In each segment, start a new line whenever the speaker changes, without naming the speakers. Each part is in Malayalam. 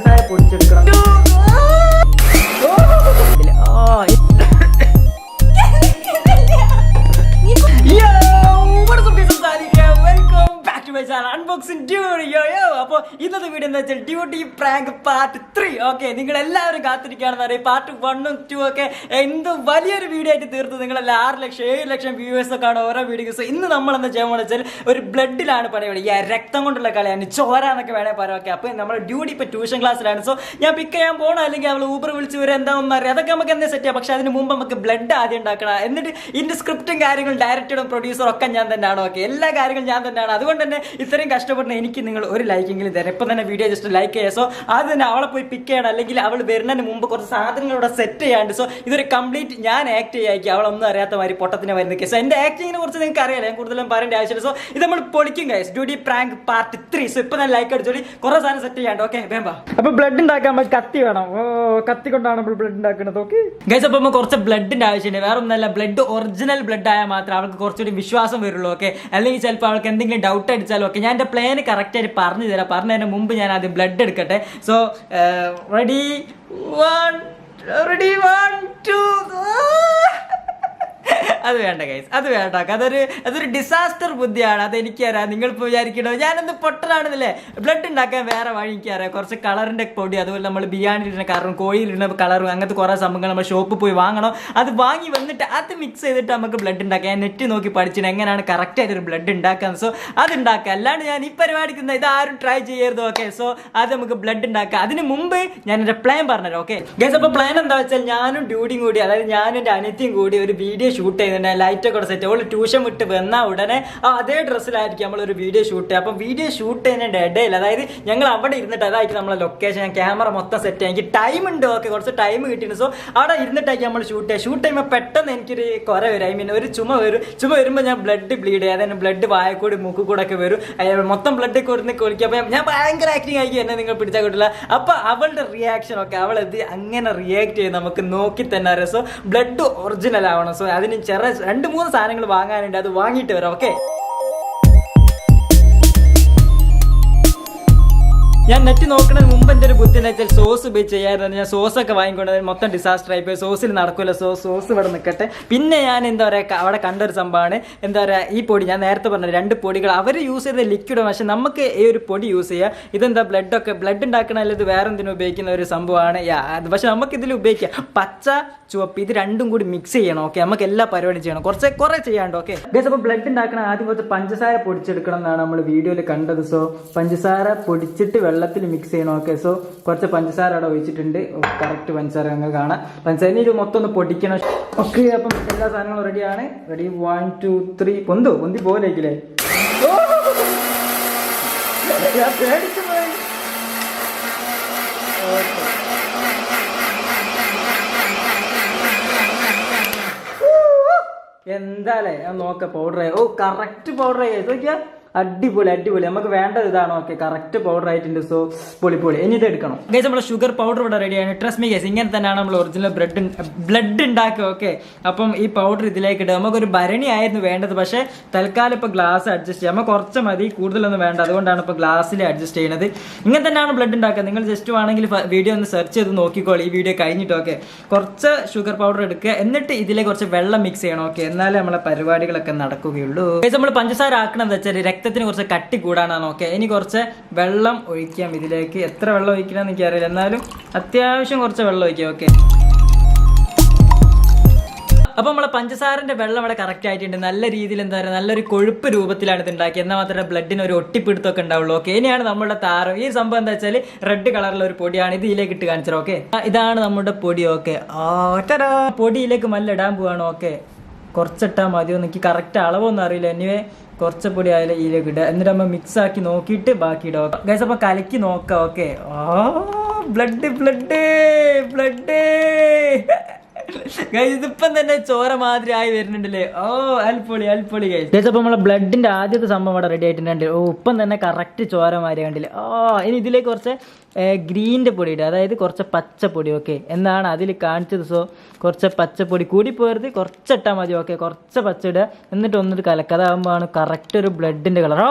പഞ്ചസാര പൊടിച്ചെടുക്കണം. അപ്പൊ ഇന്നത്തെ വീഡിയോ എന്താ വെച്ചാൽ ഡ്യൂട്ടി പ്രാങ്ക് പാർട്ട് 3. ഓക്കെ, നിങ്ങൾ എല്ലാവരും കാത്തിരിക്കുകയാണെന്ന് അറിയാം. പാർട്ട് 1 ഉം 2 ഒക്കെ എന്ത് വലിയൊരു വീഡിയോ ആയിട്ട് തീർത്ത്. നിങ്ങളെല്ലാം 6 ലക്ഷം 7 ലക്ഷം വ്യൂവേഴ്സ് ഒക്കെ ആണ് ഓരോ വീഡിയോസ്. ഇന്ന് നമ്മൾ എന്താ ചെയ്യാൻ വെച്ചാൽ ഒരു ബ്ലഡിലാണ് പരിപാടി. ഈ രക്തം കൊണ്ടുള്ള കളിയാണ്, ചോര എന്നൊക്കെ വേണേൽ പറയാം. ഓക്കെ, അപ്പൊ നമ്മൾ ഡ്യൂട്ടി ഇപ്പൊ ട്യൂഷൻ ക്ലാസ്സിലാണ്. സോ ഞാൻ പിക്ക് ചെയ്യാൻ പോകണം, അല്ലെങ്കിൽ അവൾ ഊബർ വിളിച്ച് വരും, എന്താണെന്ന് അറിയാം. അതൊക്കെ നമുക്ക് എന്താ സെറ്റ് ചെയ്യാം. പക്ഷെ അതിന് മുമ്പ് നമുക്ക് ബ്ലഡ് ആദ്യം ഉണ്ടാക്കണം. എന്നിട്ട് ഇതിന്റെ സ്ക്രിപ്റ്റും കാര്യങ്ങളും ഡയറക്ടറും പ്രൊഡ്യൂസറും ഒക്കെ ഞാൻ തന്നെയാണ്. ഓക്കെ, എല്ലാ കാര്യങ്ങളും ഞാൻ തന്നെയാണ്. അതുകൊണ്ട് തന്നെ ഇത്രയും കഷ്ടപ്പെടുന്ന എനിക്ക് നിങ്ങൾ ഒരു ലൈക്കെങ്കിലും തരാം. ഇപ്പം തന്നെ വീഡിയോ ജസ്റ്റ് ലൈക്ക് ചെയ്യുക. സോ അത് തന്നെ അവളെ പോയി പിക്ക് ചെയ്യണം, അല്ലെങ്കിൽ അവൾ വരുന്നതിന് മുമ്പ് കുറച്ച് സാധനങ്ങളിവിടെ സെറ്റ് ചെയ്യാണ്ട്. സോ ഇതൊരു കംപ്ലീറ്റ് ഞാൻ ആക്ട് ചെയ്യാക്കി, അവളൊന്നും അറിയാത്ത മാതിരി പൊട്ടത്തിന് വരുന്ന കേസ്. എൻ്റെ ആക്ടിങ്ങിനെ കുറിച്ച് നിങ്ങൾക്ക് അറിയാലോ, ഞാൻ കൂടുതലും പറയേണ്ട ആവശ്യമില്ല. സോ ഇത് നമ്മൾ പൊളിക്കും guys, duty prank part 3. So ഇപ്പം തന്നെ ലൈക്ക് അടിച്ചോളി, കുറേ സാധനം സെറ്റ് ചെയ്യാണ്ട്. ഓക്കെ, വേമ്പാ. അപ്പോൾ ബ്ലഡ് ഉണ്ടാക്കാൻ നമ്മൾ കത്തി വേണം. കത്തി കൊണ്ടാണ് നമ്മൾ ബ്ലഡ് ഉണ്ടാക്കുന്നത്. ഓക്കെ ഗൈസ്, അപ്പോൾ നമ്മൾ കുറച്ച് ബ്ലഡിൻ്റെ ആവശ്യമുണ്ട്. വേറെ ഒന്നല്ല, ബ്ലഡ് ഒറിജിനൽ ബ്ലഡ് ആയാൽ മാത്രമേ അവൾക്ക് കുറച്ചുകൂടി വിശ്വാസം വരുള്ളൂ. ഓക്കെ, അല്ലെങ്കിൽ ചിലപ്പോൾ അവൾക്ക് എന്തെങ്കിലും ഡൗട്ട് അടിച്ചാലും ഒക്കെ. ഞാൻ എൻ്റെ പ്ലാൻ കറക്റ്റായിട്ട് പറഞ്ഞു തരാം. പറഞ്ഞതിന് മുമ്പ് ഞാൻ ആദ്യം ബ്ലഡ് എടുക്കട്ടെ. So ready 1 2. അത് വേണ്ട ഗൈസ്, അത് വേണ്ട. അതൊരു ഡിസാസ്റ്റർ ബുദ്ധിയാണ്. അതെനിക്കറിയാം. നിങ്ങളിപ്പോൾ വിചാരിക്കണോ ഞാനെന്ത് പൊട്ടനാണെന്നല്ലേ. ബ്ലഡ് ഉണ്ടാക്കാൻ വേറെ വഴി എനിക്കറിയാം. കുറച്ച് കളറിൻ്റെ പൊടി, അതുപോലെ നമ്മൾ ബിരിയാണിയിടുന്ന കളറും കോഴിയിലിടുന്ന കളറും അങ്ങനത്തെ കുറേ സംഭവങ്ങൾ നമ്മൾ ഷോപ്പിൽ പോയി വാങ്ങണം. അത് വാങ്ങി വന്നിട്ട് അത് മിക്സ് ചെയ്തിട്ട് നമുക്ക് ബ്ലഡ് ഉണ്ടാക്കാം. ഞാൻ നെറ്റ് നോക്കി പഠിച്ചിട്ട് എങ്ങനെയാണ് കറക്റ്റായിട്ടൊരു ബ്ലഡ് ഉണ്ടാക്കുക. സോ അത് ഉണ്ടാക്കുക. അല്ലാണ്ട് ഞാൻ ഈ പരിപാടിക്കുന്ന ഇതാരും ട്രൈ ചെയ്യരുത്. ഓക്കെ, സോ അത് നമുക്ക് ബ്ലഡ് ഉണ്ടാക്കാം. അതിന് മുമ്പ് ഞാൻ എൻ്റെ പ്ലാൻ പറഞ്ഞുതരാം. ഓക്കെ ഗൈസ്, അപ്പോൾ പ്ലാൻ എന്താ വെച്ചാൽ ഞാനും ഡ്യൂട്ടിയും കൂടി, അതായത് ഞാനും എൻ്റെ അനിയത്തിയും കൂടി ഒരു വീഡിയോ ഷൂട്ട് ചെയ്യുന്നുണ്ട്. ലൈറ്റൊക്കെ കൂടെ സെറ്റ്. അവൾ ട്യൂഷൻ വിട്ട് വന്നാൽ ഉടനെ അതേ ഡ്രസ്സിലായിരിക്കും നമ്മളൊരു വീഡിയോ ഷൂട്ട് ചെയ്യുക. അപ്പം വീഡിയോ ഷൂട്ട് ചെയ്യുന്നതിൻ്റെ ഇടയിൽ, അതായത് ഞങ്ങൾ അവിടെ ഇരുന്നിട്ട്, അതായിരിക്കും നമ്മളെ ലൊക്കേഷൻ, ഞാൻ ക്യാമറ മൊത്തം സെറ്റ് ചെയ്യാം. എനിക്ക് ടൈം ഉണ്ട്. ഓക്കെ, കുറച്ച് ടൈം കിട്ടിയിട്ടുണ്ട്. സോ അവിടെ ഇരുന്നിട്ടായിരിക്കും നമ്മൾ ഷൂട്ട് ചെയ്യുക. ഷൂട്ട് ചെയ്യുമ്പോൾ പെട്ടെന്ന് എനിക്കൊരു കുറെ വരും. ഐ മീൻ ഒരു ചുമ വരുമ്പോൾ ഞാൻ ബ്ലഡ് ബ്ലീഡ് ചെയ്യും. അതായത് ബ്ലഡ് വായക്കൂടി മൂക്ക് കൂടെ ഒക്കെ വരും. മൊത്തം ബ്ലഡ് കൊടുന്ന് കുളിക്കുക. അപ്പം ഞാൻ ഭയങ്കര ആക്ടിങ് ആയിരിക്കും. എന്നെ നിങ്ങൾ പിടിച്ചാൽ കിട്ടില്ല. അപ്പം അവളുടെ റിയാക്ഷൻ ഒക്കെ, അവളെത് അങ്ങനെ റിയാക്ട് ചെയ്ത് നമുക്ക് നോക്കി തന്നെ അറിയാം. സോ ബ്ലഡ് ഒറിജിനൽ ആവണം. സോ അതിന് 2-3 സാധനങ്ങൾ വാങ്ങാനുണ്ട്. അത് വാങ്ങിയിട്ട് വരാം. ഓക്കെ, ഞാൻ നെറ്റ് നോക്കുന്നതിന് മുമ്പ് എൻ്റെ ഒരു ബുദ്ധി എന്ന് വെച്ചാൽ സോസ് ഉപയോഗിച്ച് ചെയ്യാറുണ്ട്. ഞാൻ സോസൊക്കെ വാങ്ങിക്കൊണ്ട് മൊത്തം ഡിസാസ്റ്റർ ആയിപ്പോയി. സോസിൽ നടക്കില്ല. സോസ് ഇവിടെ നിൽക്കട്ടെ. പിന്നെ ഞാൻ എന്താ പറയുക, അവിടെ കണ്ടൊരു സംഭവമാണ്. എന്താ പറയുക, ഈ പൊടി ഞാൻ നേരത്തെ പറഞ്ഞ 2 പൊടികൾ അവർ യൂസ് ചെയ്ത ലിക്വിഡ്. പക്ഷെ നമുക്ക് ഈ ഒരു പൊടി യൂസ് ചെയ്യുക. ഇതെന്താ ബ്ലഡ് ഉണ്ടാക്കണമല്ലോ, ഇത് വേറെ എന്തിനും ഉപയോഗിക്കുന്ന ഒരു സംഭവമാണ്. പക്ഷെ നമുക്ക് ഇതിൽ ഉപയോഗിക്കാം. പച്ച ചുവപ്പ് ഇത് രണ്ടും കൂടി മിക്സ് ചെയ്യണം. ഓക്കെ, നമുക്ക് എല്ലാ പരിപാടിയും ചെയ്യണം. കുറേ ചെയ്യാണ്ട്. ഓക്കെ ഗൈസ്, അപ്പോൾ ബ്ലഡ് ഉണ്ടാക്കണം. ആദ്യം കുറച്ച് പഞ്ചസാര പൊടിച്ചെടുക്കണം എന്നാണ് നമ്മൾ വീഡിയോയിൽ കണ്ടത്. സോ പഞ്ചസാര പൊടിച്ചിട്ട് വെള്ളത്തിൽ മിക്സ് ചെയ്യണം. ഓക്കെ, സോ കുറച്ച് പഞ്ചസാര അവിടെ ഒഴിച്ചിട്ടുണ്ട്. കറക്റ്റ് പഞ്ചസാര ഞങ്ങൾ കാണാം. പഞ്ചസാര ഇത് മൊത്തം ഒന്ന് പൊടിക്കണം. ഓക്കെ, അപ്പം എല്ലാ സാധനങ്ങളും റെഡിയാണ്. റെഡി 1 2 3. പൊന്തി പോലേക്കില്ലേ? പേടിച്ചു പോയി. എന്താലേ ഞാൻ നോക്ക പൗഡർ. കറക്റ്റ് പൗഡർ ആയി. നോക്കിയാ അടിപൊളി. നമുക്ക് വേണ്ടത് ഇതാണ്. ഓക്കെ, കറക്റ്റ് പൗഡർ ആയിട്ടുണ്ട്. സോ പൊളി. ഇനി ഇത് എടുക്കണം ഗൈസ്. നമ്മൾ ഷുഗർ പൗഡർ ഇവിടെ റെഡിയാണ്. ട്രസ്റ്റ് മീ ഗൈസ്, ഇങ്ങനെ തന്നെയാണ് നമ്മൾ ഒറിജിനൽ ബ്ലഡ് ഉണ്ടാക്കുക. ഓക്കെ, അപ്പം ഈ പൗഡർ ഇതിലേക്ക് ഇടുക. നമുക്കൊരു ഭരണി ആയിരുന്നു വേണ്ടത്. പക്ഷേ തൽക്കാലം ഇപ്പോൾ ഗ്ലാസ് അഡ്ജസ്റ്റ് ചെയ്യാം. നമുക്ക് കുറച്ച് മതി, കൂടുതലൊന്നും വേണ്ട. അതുകൊണ്ടാണ് ഇപ്പോൾ ഗ്ലാസ്സിൽ അഡ്ജസ്റ്റ് ചെയ്യുന്നത്. ഇങ്ങനെ തന്നെയാണ് ബ്ലഡ് ഉണ്ടാക്കുക. നിങ്ങൾ ജസ്റ്റ് ആണെങ്കിൽ വീഡിയോ ഒന്ന് സെർച്ച് ചെയ്ത് നോക്കിക്കോളൂ. ഈ വീഡിയോ കഴിഞ്ഞിട്ട്. ഓക്കെ, കുറച്ച് ഷുഗർ പൗഡർ എടുക്കുക. എന്നിട്ട് ഇതിലേക്ക് കുറച്ച് വെള്ളം മിക്സ് ചെയ്യണം. ഓക്കെ, എന്നാലേ നമ്മളെ പരിപാടികളൊക്കെ നടക്കുകയുള്ളൂ. ഗൈസ്, നമ്മൾ പഞ്ചസാര ആക്കണമെന്ന് വെച്ചാൽ രക്തത്തിന് കുറച്ച് കട്ടി കൂടാനാണ്. ഓക്കെ, ഇനി കുറച്ച് വെള്ളം ഒഴിക്കാം ഇതിലേക്ക്. എത്ര വെള്ളം ഒഴിക്കണമെന്ന് എനിക്കറിയില്ല, എന്നാലും അത്യാവശ്യം കുറച്ച് വെള്ളം ഒഴിക്കാം. ഓക്കെ, അപ്പോൾ നമ്മളെ പഞ്ചസാരൻ്റെ വെള്ളം അവിടെ കറക്റ്റ് ആയിട്ടുണ്ട്. നല്ല രീതിയിൽ എന്താ പറയുക, നല്ലൊരു കൊഴുപ്പ് രൂപത്തിലാണ് ഇത് ഉണ്ടാക്കിയത്. എന്നാൽ മാത്രമേ ബ്ലഡിന് ഒരു ഒട്ടിപ്പിടുത്തമൊക്കെ ഉണ്ടാവുള്ളൂ. ഓക്കെ, ഇനിയാണ് നമ്മുടെ താരം. ഈ സംഭവം എന്താ വെച്ചാൽ റെഡ് കളറിലുള്ള ഒരു പൊടിയാണ്. ഇത് ഇതിലേക്ക് ഇട്ട് കാണിച്ചത്. ഓക്കെ, ഇതാണ് നമ്മുടെ പൊടി. ഓക്കെ, പൊടിയിലേക്ക് മല്ല ഇടാൻ പോവാണ്. ഓക്കെ, കുറച്ചിട്ടാൽ മതിയോ, എനിക്ക് കറക്റ്റ് അളവൊന്നും അറിയില്ല. എനിവേ കുറച്ച് പൊടി ആയാലും ഇതിലേക്ക് ഇടുക. എന്നിട്ട് നമ്മൾ മിക്സ് ആക്കി നോക്കിയിട്ട് ബാക്കി ഇടുക ഗൈസ്. അപ്പോൾ കലക്കി നോക്കാം. ഓക്കെ, ബ്ലഡ് ഗൈസ്, ഇതിപ്പം തന്നെ ചോര മാതിരി ആയി വരുന്നുണ്ടല്ലേ. അൽപ്പൊളി ഗൈസ്. അപ്പോൾ നമ്മളെ ബ്ലഡിന്റെ ആദ്യത്തെ സംഭവം ഇവിടെ റെഡി ആയിട്ടുണ്ട്. ഇപ്പം തന്നെ കറക്റ്റ് ചോര മാതിരി കണ്ടില്ലേ. ഇനി ഇതിലേക്ക് കുറച്ച് ഗ്രീൻ്റെ പൊടി ഇടുക, അതായത് കുറച്ച് പച്ചപ്പൊടി. ഓക്കെ, എന്നാണ് അതിൽ കാണിച്ചത്. സോ കുറച്ച് പച്ചപ്പൊടി കൂടി പോരുത്, കുറച്ചിട്ടാൽ മതി. ഓക്കെ, കുറച്ച് പച്ച ഇടുക, എന്നിട്ട് ഒന്നിട്ട് കലക്കുക. അതാകുമ്പോഴാണ് കറക്റ്റ് ഒരു ബ്ലഡിൻ്റെ കളർ.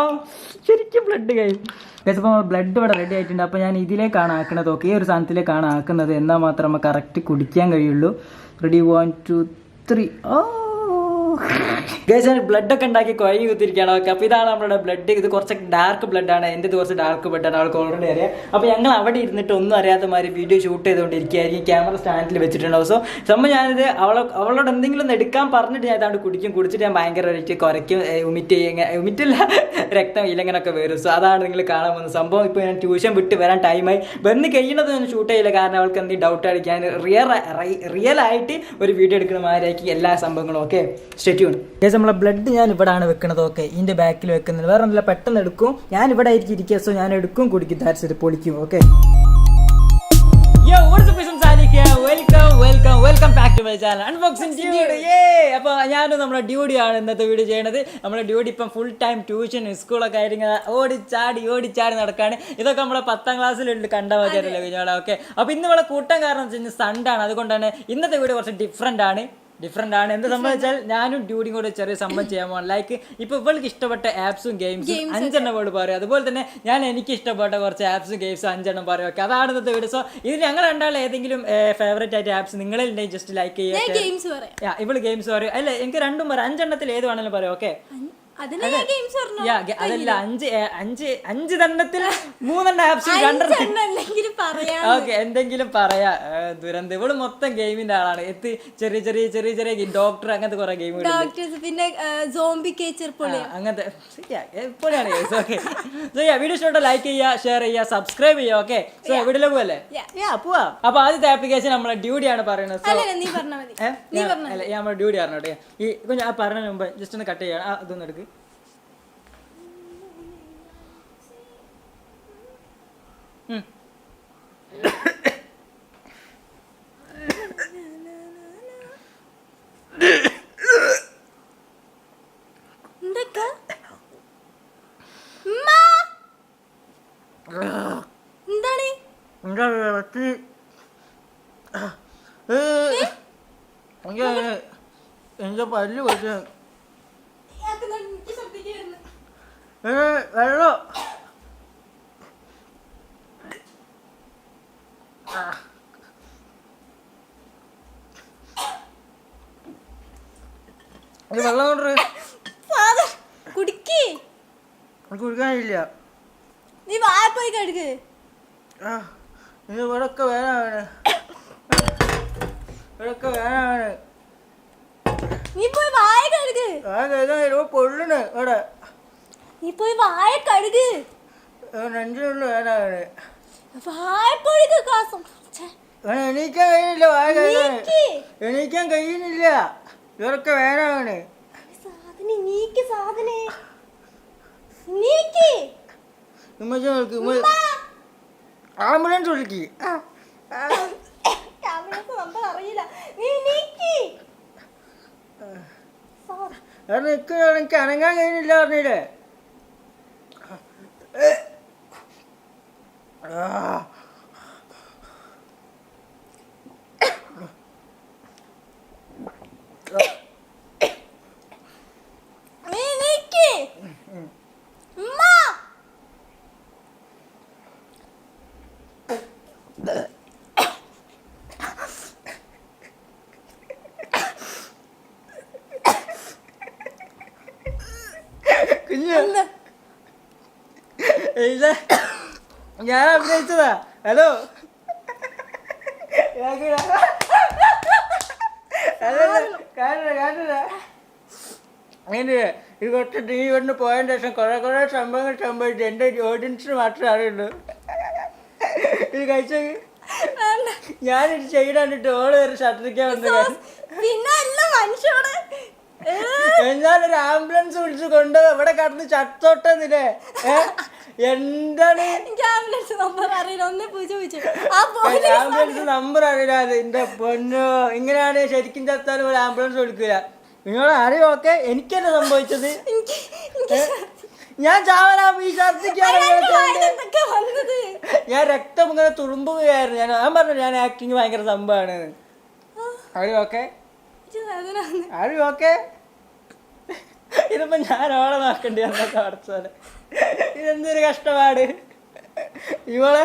ശരിക്കും ബ്ലഡ് കഴിയും. അപ്പോൾ നമ്മൾ ബ്ലഡ് ഇവിടെ റെഡി ആയിട്ടുണ്ട്. അപ്പോൾ ഞാൻ ഇതിലേക്കാണ് ആക്കുന്നത്. ഓക്കെ, ഈ ഒരു സാധനത്തിലേക്കാണ് ആക്കുന്നത്, എന്നാൽ മാത്രം നമുക്ക് കറക്റ്റ് കുടിക്കാൻ കഴിയുള്ളൂ. റെഡി, 1 2 3. ബ്ലഡ് ഒക്കെ ഉണ്ടാക്കി കുഴങ്ങി കുത്തിരിക്കുകയാണ്. ഓക്കെ, അപ്പോൾ ഇതാണ് നമ്മുടെ ബ്ലഡ്. ഇത് കുറച്ച് ഡാർക്ക് ബ്ലഡാണ്, എൻ്റെ ഇത് കുറച്ച് ഡാർക്ക് ബ്ലഡാണ്, അവൾക്ക് ഓൾറെഡി അറിയാം. അപ്പോൾ ഞങ്ങൾ അവിടെ ഇരുന്നിട്ട് ഒന്നും അറിയാത്ത മാതിരി വീഡിയോ ഷൂട്ട് ചെയ്തുകൊണ്ടിരിക്കുകയായിരിക്കും. ക്യാമറ സ്റ്റാൻഡിൽ വെച്ചിട്ടുണ്ടാവും. സോ സംഭവം ഞാനിത് അവളോട് എന്തെങ്കിലും ഒന്ന് എടുക്കാൻ പറഞ്ഞിട്ട് ഞാൻ ഇതാണ്ട് കുടിച്ചിട്ട് ഞാൻ ഭയങ്കരമായിട്ട് കുരയ്ക്കും, ഉമിറ്റില്ല, രക്തം ഇലങ്ങനൊക്കെ വരും. സോ അതാണ് നിങ്ങൾ കാണാൻ പോകുന്നത് സംഭവം. ഇപ്പോൾ ഞാൻ ട്യൂഷൻ വിട്ട് വരാൻ ടൈമായി, വന്ന് കഴിയുന്നത് ഞാൻ ഷൂട്ട് ചെയ്യില്ല, കാരണം അവൾക്ക് എന്തെങ്കിലും ഡൗട്ട് അടിക്കാൻ റിയൽ ആയിട്ട് ഒരു വീഡിയോ എടുക്കുന്ന മാതിരിയായിരിക്കും എല്ലാ സംഭവങ്ങളും. Okay, stay tune. നമ്മളെ ബ്ലഡ് ഞാൻ ഇവിടെയാണ് വെക്കുന്നത്. ഓക്കെ, ഇതിൻ്റെ ബാക്കിൽ വെക്കുന്നത് വേറെ ഒന്നുമില്ല, പെട്ടെന്ന് എടുക്കും. ഞാൻ ഇവിടെ ആയിരിക്കും ഇരിക്കുക. സോ ഞാൻ എടുക്കും, കുടിക്കും, താരിച്ചിട്ട് പൊളിക്കും. Okay, welcome back to my channel Unboxing Dude. അപ്പോൾ ഞാനും നമ്മുടെ ഡ്യൂഡിയാണ് ഇന്നത്തെ വീഡിയോ ചെയ്യണത്. നമ്മുടെ ഡ്യൂഡി ഇപ്പം ഫുൾ ടൈം ട്യൂഷൻ സ്കൂളൊക്കെ ആയിട്ട് ഓടിച്ചാടി നടക്കാണ്. ഇതൊക്കെ നമ്മളെ 10ാം ക്ലാസ്സിലുണ്ട്, കണ്ട മതിയല്ലോ കുഞ്ഞോളെ. ഓക്കെ, അപ്പോൾ ഇന്ന് ഇവിടെ കൂട്ടം കാരണം വെച്ച് കഴിഞ്ഞാൽ സൺഡേ ആണ്, അതുകൊണ്ടാണ് ഇന്നത്തെ വീഡിയോ കുറച്ച് ഡിഫറെൻ്റ് ആണ്. എന്ത് സംഭവിച്ചാൽ ഞാനും ഡ്യൂഡിയും കൂടെ ചെറിയ സംഭവം ചെയ്യാൻ പോകാം. ലൈക്ക് ഇപ്പോൾ ഇവൾക്ക് ഇഷ്ടപ്പെട്ട ആപ്സും ഗെയിംസും 5 എണ്ണം വേർഡ് പറയും. അതുപോലെ തന്നെ ഞാൻ എനിക്ക് ഇഷ്ടപ്പെട്ട കുറച്ച് ആപ്സും ഗെയിംസും 5 എണ്ണം പറയും. ഓക്കെ, അതാണ് ഇന്നത്തെ വീഡിയോ. സോ ഇത് ഞങ്ങൾ രണ്ടാളും ഏതെങ്കിലും ഫേവറേറ്റ് ആയിട്ട് ആപ്സ് നിങ്ങളുണ്ടെങ്കിൽ ജസ്റ്റ് ലൈക്ക് ചെയ്യുക. ഇവള് ഗെയിംസ് പറയും. അല്ല, എനിക്ക് രണ്ടും പറയാം, 5 എണ്ണത്തിൽ ഏത് വേണമെങ്കിലും പറയാം. ഓക്കെ, അതല്ല 5 തണ്ണത്തിൽ 3 ആപ്സ് ഓക്കെ, എന്തെങ്കിലും പറയാ. ദുരന്തം, ഇവള് മൊത്തം ഗെയിമിന്റെ ആളാണ്. ചെറിയ ചെറിയ ഡോക്ടർ അങ്ങനത്തെ കുറെ ഗെയിം,
പിന്നെ
അങ്ങനത്തെ എപ്പോഴാണ്. ഓക്കെ, വീഡിയോ ഇഷ്ടപ്പെട്ട ലൈക്ക് ചെയ്യുക, ഷെയർ ചെയ്യുക, സബ്സ്ക്രൈബ് ചെയ്യുക. ഓക്കെ, സോ വീഡിയോയിലേക്ക് പോവല്ലേ? പോവാ. അപ്പൊ ആദ്യത്തെ ആപ്ലിക്കേഷൻ നമ്മളെ ഡ്യൂഡിയാണ് പറയുന്നത്. നമ്മുടെ ഡ്യൂഡി പറഞ്ഞോട്ടെ. ഈ കുഞ്ഞ് പറഞ്ഞ മുമ്പ് ജസ്റ്റ് ഒന്ന് കട്ട് ചെയ്യണം. അതൊന്നും എടുക്ക്. എന്റെ പല്ല് വെച്ച വെള്ളം വെള്ളം കുടിക്കാനില്ല.
നീ വായ പോയി കഴുക്.
ഇവിടൊക്കെ വേനാണ്,
നീ പോയി വായ കഴുക്.
പൊള്ളണ് ഇവിടെ.
നീ പോയി വായ കഴുക്.
നെഞ്ചിനുള്ള വേനാണ്. എണീക്കാൻ കഴിയുന്നില്ല, വായ കഴുകാൻ എണീക്കാൻ കഴിയുന്നില്ല. ഇവരൊക്കെ വേനാണ്. ആംബുലൻസ് വിളിക്ക്. എനിക്ക് അനങ്ങാൻ കഴിയുന്നില്ല പറഞ്ഞില്ലേ. ഞാൻ അഭിനയിച്ചതാ. ഹലോ, ഇത് കുറച്ച് ടീ കൊണ്ട് പോയതിന് ശേഷം കുറെ സംഭവങ്ങൾ സംഭവിച്ചു. എൻ്റെ ഓഡിയൻസിന് മാത്രമേ അറിയുള്ളൂ. ഇത് കഴിച്ച ഞാനിത് ചെയ്യണ്ടിട്ട് ഓള് വരെ ഷട്ടിരിക്കാൻ വന്നത്. എന്നാലൊരു ആംബുലൻസ് വിളിച്ചു കൊണ്ട് ഇവിടെ കടന്ന് ചത്തോട്ടെന്നില്ലേ. എന്താണ് ആംബുലൻസ് നമ്പർ അറിയില്ല. എന്റെ പൊന്നോ, ഇങ്ങനെയാണ് ശരിക്കും ചത്താലും ഒരു ആംബുലൻസ് വിളിക്കില്ല. നിങ്ങളെ അറിയോ? ഓക്കെ, എനിക്കെന്നെ സംഭവിച്ചത്. ഞാൻ ചാവനാ ഈ ഛർദിക്കാണ്
എന്തൊക്കെ വന്നത്
ഞാൻ രക്തം ഇങ്ങനെ തുളുമ്പുകയായിരുന്നു. ഞാൻ പറഞ്ഞു ഞാൻ ആക്ടിങ് ഭയങ്കര സംഭവമാണ്. ആര് ഓക്കെ ആര് ഓക്കെ ഇതിപ്പോ ഞാൻ ഓളെ നോക്കേണ്ടി വന്നൊക്കെ അടച്ചോലെ. ഇതെന്തൊരു കഷ്ടപ്പാട്. ഇവളെ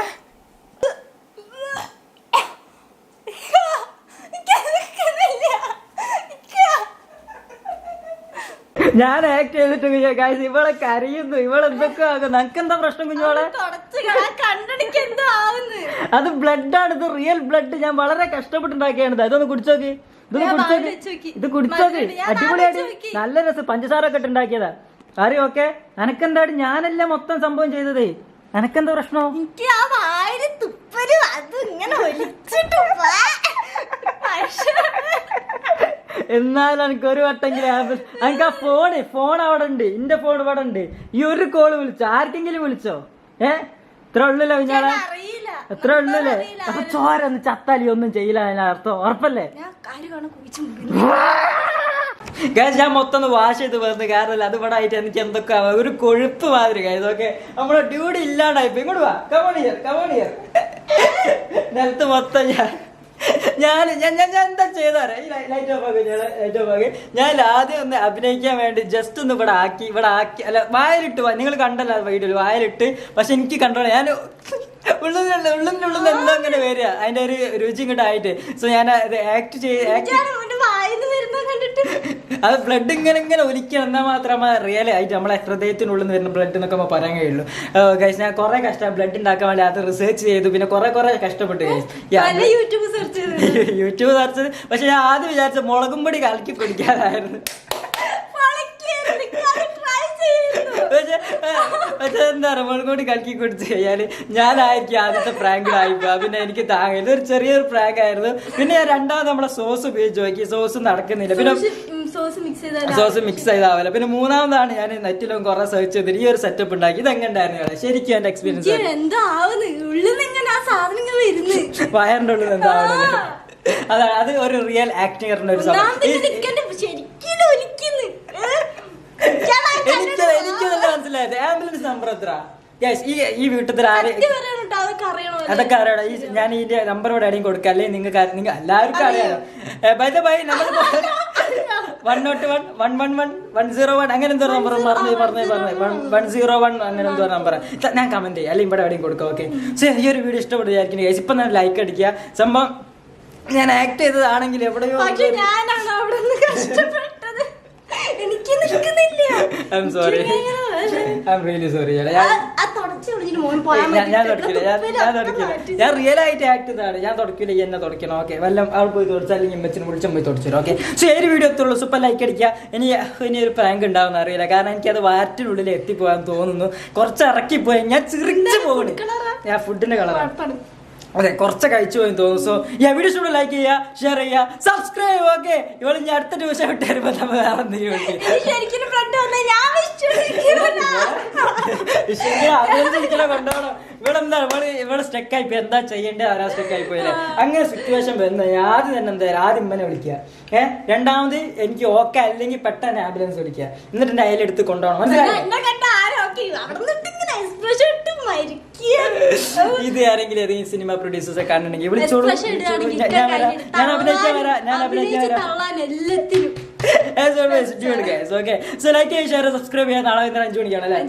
ഞാൻ ആക്ട് ചെയ്തിട്ട് ഗൈസ് ഇവളെ കരയുന്നു. ഇവളെന്തൊക്കെ ആകും. നിനക്കെന്താ പ്രശ്നം കുഞ്ഞോളെ? അത് ബ്ലഡാണ്, ഇത് റിയൽ ബ്ലഡ്. ഞാൻ വളരെ കഷ്ടപ്പെട്ടുണ്ടാക്കിയാണ്. ഇതൊന്ന് കുടിച്ചോക്കി, ഇത് കുടിച്ചോക്കി. അടിപൊളിയായിട്ട് നല്ല രസം. പഞ്ചസാര ഒക്കെ ഇട്ടുണ്ടാക്കിയതാ. അറിയോ ഓക്കെ? എനക്കെന്താടി ഞാനല്ല മൊത്തം സംഭവം ചെയ്തതേ. എനക്കെന്താ പ്രശ്നം? എന്നാലും എനിക്ക് ഒരു വട്ടെങ്കിലും എനിക്ക് ആ ഫോൺ അവിടെ ഉണ്ട്. എന്റെ ഫോൺ ഇവിടെ ഉണ്ട്. ഈ ഒരു കോള് വിളിച്ചോ? ആർക്കെങ്കിലും വിളിച്ചോ? ഇത്ര ഉള്ളല്ലേ കുഞ്ഞാളെ? എത്ര ഉള്ളല്ലേ? അപ്പൊ ചോരൊന്നും ചത്താലി ഒന്നും ചെയ്യില്ല അതിനർത്ഥം. ഉറപ്പല്ലേ? ഞാൻ മൊത്തം ഒന്ന് വാഷ് ചെയ്ത് വരുന്ന കാരണമല്ല, അത് ഇവിടെ ആയിട്ട് എനിക്ക് എന്തൊക്കെ ഒരു കൊഴുപ്പ് മാതിരി ഇതൊക്കെ നമ്മളെ ഡ്യൂട്ടി ഇല്ലാണ്ടായിപ്പോ. ഇങ്ങോട്ട് വാ, കമോണിയർ. നിലത്ത് മൊത്തം ഞാൻ എന്താ ചെയ്താറേ? ഈ ലൈറ്റ് ഓഫ് ആക്കി. ഞാൻ ആദ്യം ഒന്ന് അഭിനയിക്കാൻ വേണ്ടി ജസ്റ്റ് ഒന്ന് ഇവിടെ ആക്കി അല്ല വായിലിട്ട്, നിങ്ങൾ കണ്ടല്ലോ വീഡിയോയിൽ വായിലിട്ട്. പക്ഷെ എനിക്ക് കണ്ടോളാം, ഞാൻ ഉള്ളിൻ്റെ എന്തോ അങ്ങനെ വരിക, അതിന്റെ ഒരു രുചി ഇങ്ങോട്ട് ആയിട്ട്. സോ ഞാൻ ആക്ട് അത് ബ്ലഡ് ഇങ്ങനെ ഒലിക്കണം. എന്നാൽ മാത്രമേ റിയൽ ആയിട്ട് നമ്മളെ ഹൃദയത്തിനുള്ളിൽ നിന്ന് വരുന്ന ബ്ലഡ് എന്നൊക്കെ നമ്മൾ പറയാൻ കഴിയുള്ളൂ. ഗൈസ് ഞാൻ കുറെ കഷ്ടം ബ്ലഡ് ഉണ്ടാക്കാൻ വേണ്ടി അത് റിസർച്ച് ചെയ്തു. പിന്നെ കുറെ കഷ്ടപ്പെട്ടു യൂട്യൂബ് സെർച്ച് ചെയ്ത്. പക്ഷെ ഞാൻ ആദ്യം വിചാരിച്ച മുളകും പൊടി കലക്കി പിടിക്കാനായിരുന്നു. പക്ഷെ എന്താ പറയുക, മുളക് പൊടി കലക്കി കുടിച്ച് കഴിഞ്ഞാല് ഞാനായിരിക്കും ആദ്യത്തെ പ്രാങ്കിലായിപ്പോ. പിന്നെ എനിക്ക് താങ്ങില്ല. ഇതൊരു ചെറിയൊരു പ്രാങ്ക് ആയിരുന്നു. പിന്നെ ഞാൻ രണ്ടാമത് നമ്മളെ സോസ് ഉപയോഗിച്ച് നോക്കി. സോസ് നടക്കുന്നില്ല. പിന്നെ സോസ് മിക്സ് ചെയ്താവില്ല. പിന്നെ മൂന്നാമതാണ് ഞാൻ നെറ്റിലും കുറെ സെർച്ച് ചെയ്തിട്ട് ഈ ഒരു സെറ്റപ്പ് ഉണ്ടാക്കി. ഇത് എങ്ങനെ ഉണ്ടായിരുന്നു? ശരിക്കും എന്റെ എക്സ്പീരിയൻസ് വയറിന്റെ ഉള്ളിൽ എന്താവുന്നത് അതാണ്. അത് ഒരു റിയൽ ആക്ടിങ് ഒരു സംഭവം. എനിക്ക് നല്ല മനസ്സിലായത്. ആംബുലൻസ് നമ്പർ എത്ര? ഈ വീട്ടിൽ അതൊക്കെ അറിയണം. ഞാൻ ഇതിന്റെ നമ്പർ ഇവിടെ എവിടെയും കൊടുക്കാം. അല്ലെങ്കിൽ നിങ്ങൾക്ക് എല്ലാവർക്കും അറിയാലോ. ബൈ ദ ബൈ നമ്മൾ 101 111 101 അങ്ങനെ എന്തോ നമ്പർ പറഞ്ഞു 101 അങ്ങനെ എന്തോ നമ്പർ ഞാൻ കമന്റ് ചെയ്യാം, അല്ലെങ്കിൽ ഇവിടെ എവിടെയും കൊടുക്കാം. ഓക്കെ. സോ ഈ ഒരു വീഡിയോ ഇഷ്ടപ്പെട്ടു വിചാരിക്കുന്നു. ഇപ്പൊ ഞാൻ ലൈക്ക് അടിക്കുക. സംഭവം ഞാൻ ആക്ട് ചെയ്തതാണെങ്കിൽ എവിടെയോ I'm sorry. I'm really sorry. ഞാൻ റിയൽ ആയിട്ട് ആക്ട് ചെയ്താണ്. ഞാൻ തുടക്കില്ല, എന്നെ തുടക്കണം. ഓക്കെ, വല്ല അവൾ പോയി തുടച്ചാൽ അല്ലെങ്കിൽ അമ്മച്ചിനെ വിളിച്ചും പോയി തുടച്ചു. ഓക്കെ. സോ ഈ വീഡിയോ എത്തുള്ളൂ. സൂപ്പർ ലൈക്ക് അടിക്കുക. ഇനി ഒരു പ്രാങ്ക് ഉണ്ടാവുന്ന അറിയില്ല, കാരണം എനിക്കത് വാറ്റിനുള്ളിൽ എത്തിപ്പോകാൻ തോന്നുന്നു. കുറച്ച് ഇറക്കിപ്പോയി ഞാൻ ചിറിച്ചു പോകണേ. ഞാൻ ഫുഡിന്റെ കളറാണ്. ഓക്കെ, കുറച്ച് കഴിച്ചു പോയി തോന്നുന്നു. സോ ഈ വീഡിയോ ഇഷ്ടം ലൈക്ക് ചെയ്യുക, ഷെയർ ചെയ്യുക, സബ്സ്ക്രൈബ്. ഓക്കെ, ഇവിടെ ഞാൻ അടുത്ത ദിവസം വിട്ട് വരുമ്പോൾ നമ്മൾ വേറെ എന്തെങ്കിലും കൊണ്ടുപോകണം. ഇവിടെ എന്താ ഇവിടെ സ്റ്റക്ക് ആയിപ്പോയി. എന്താ ചെയ്യേണ്ടത് ആരാ സ്റ്റക്ക് ആയിപ്പോയില്ലേ? അങ്ങനെ സിറ്റുവേഷൻ വരുന്നത് ആദ്യം തന്നെ എന്താ ആദ്യം ഇമ്മനെ വിളിക്കുക. രണ്ടാമത് എനിക്ക് ഓക്കെ അല്ലെങ്കിൽ പെട്ടെന്ന് ആംബുലൻസ് വിളിക്കുക. എന്നിട്ട് എന്റെ അയലെടുത്ത് കൊണ്ടുപോകണം. മനസ്സിലായി? ഇത് ആരെങ്കിലും ഏതെങ്കിലും സിനിമ പ്രൊഡ്യൂസേഴ്സ് കാണുന്നുണ്ടെങ്കിൽ വിളിച്ചോളൂ. ഞാൻ അഭിനയിക്കാൻ വരാം. So like, share, subscribe ചെയ്യാൻ നാളെ 5 മണിക്കാണ് അല്ലേ?